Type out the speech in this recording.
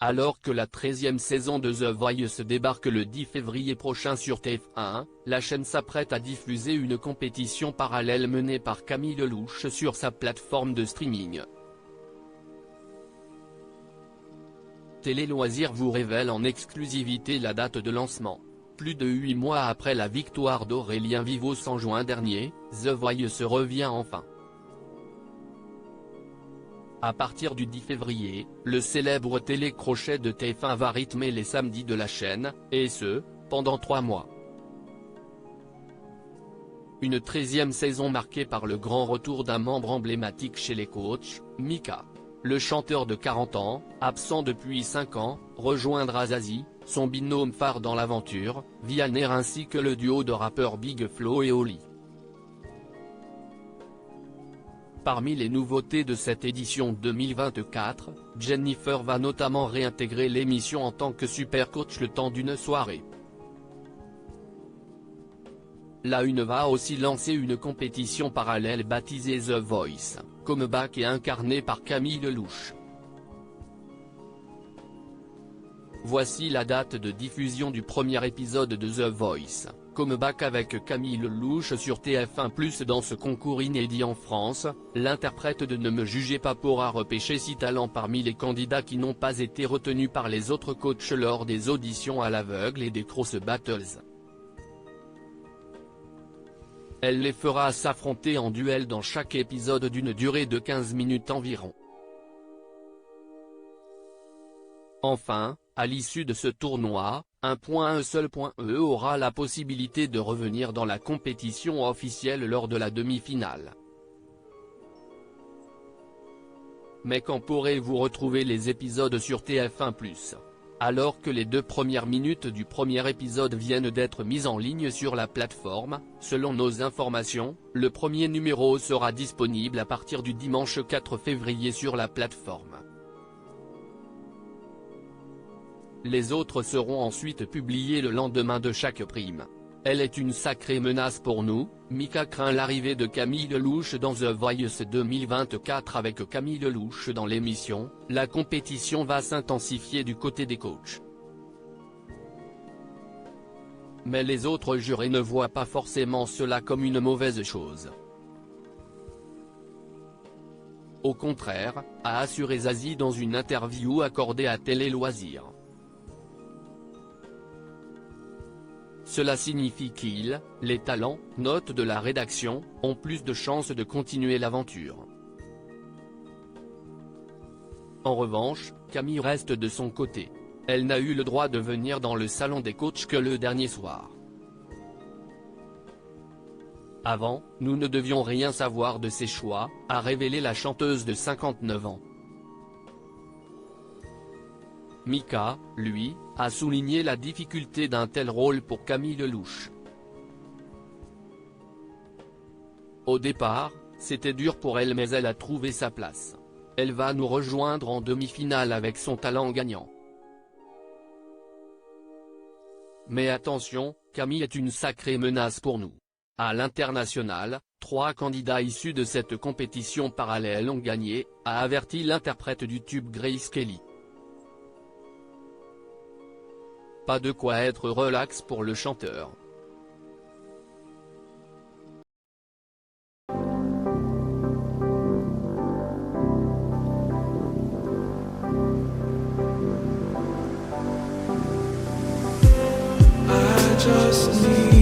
Alors que la 13e saison de The Voice débarque le 10 février prochain sur TF1, la chaîne s'apprête à diffuser une compétition parallèle menée par Camille Lelouch sur sa plateforme de streaming. Télé Loisirs vous révèle en exclusivité la date de lancement. Plus de 8 mois après la victoire d'Aurélien Vivos en juin dernier, The Voice revient enfin. À partir du 10 février, le célèbre télécrochet de TF1 va rythmer les samedis de la chaîne, et ce, pendant 3 mois. Une 13e saison marquée par le grand retour d'un membre emblématique chez les coachs, Mika. Le chanteur de 40 ans, absent depuis 5 ans, rejoindra Zazie, son binôme phare dans l'aventure, Vianney ainsi que le duo de rappeurs Big Flo et Oli. Parmi les nouveautés de cette édition 2024, Jennifer va notamment réintégrer l'émission en tant que super coach le temps d'une soirée. La Une va aussi lancer une compétition parallèle baptisée The Voice, Comeback et incarnée par Camille Lelouch. Voici la date de diffusion du premier épisode de The Voice, Comeback avec Camille Lelouch sur TF1+. Dans ce concours inédit en France, l'interprète de Ne me jugez pas pourra repêcher 6 talents parmi les candidats qui n'ont pas été retenus par les autres coachs lors des auditions à l'aveugle et des Cross Battles. Elle les fera s'affronter en duel dans chaque épisode d'une durée de 15 minutes environ. Enfin, à l'issue de ce tournoi, un seul point aura la possibilité de revenir dans la compétition officielle lors de la demi-finale. Mais quand pourrez-vous retrouver les épisodes sur TF1+? Alors que les 2 premières minutes du premier épisode viennent d'être mises en ligne sur la plateforme, selon nos informations, le premier numéro sera disponible à partir du dimanche 4 février sur la plateforme. Les autres seront ensuite publiés le lendemain de chaque prime. Elle est une sacrée menace pour nous, Mika craint l'arrivée de Camille Lelouch dans The Voice 2024. Avec Camille Lelouch dans l'émission, la compétition va s'intensifier du côté des coachs. Mais les autres jurés ne voient pas forcément cela comme une mauvaise chose. Au contraire, a assuré Zazie dans une interview accordée à Télé Loisirs. Cela signifie les talents, note de la rédaction, ont plus de chances de continuer l'aventure. En revanche, Camille reste de son côté. Elle n'a eu le droit de venir dans le salon des coachs que le dernier soir. Avant, nous ne devions rien savoir de ses choix, a révélé la chanteuse de 59 ans. Mika, lui, a souligné la difficulté d'un tel rôle pour Camille Lelouch. Au départ, c'était dur pour elle mais elle a trouvé sa place. Elle va nous rejoindre en demi-finale avec son talent gagnant. Mais attention, Camille est une sacrée menace pour nous. À l'international, 3 candidats issus de cette compétition parallèle ont gagné, a averti l'interprète du tube Grace Kelly. Pas de quoi être relax pour le chanteur. I just need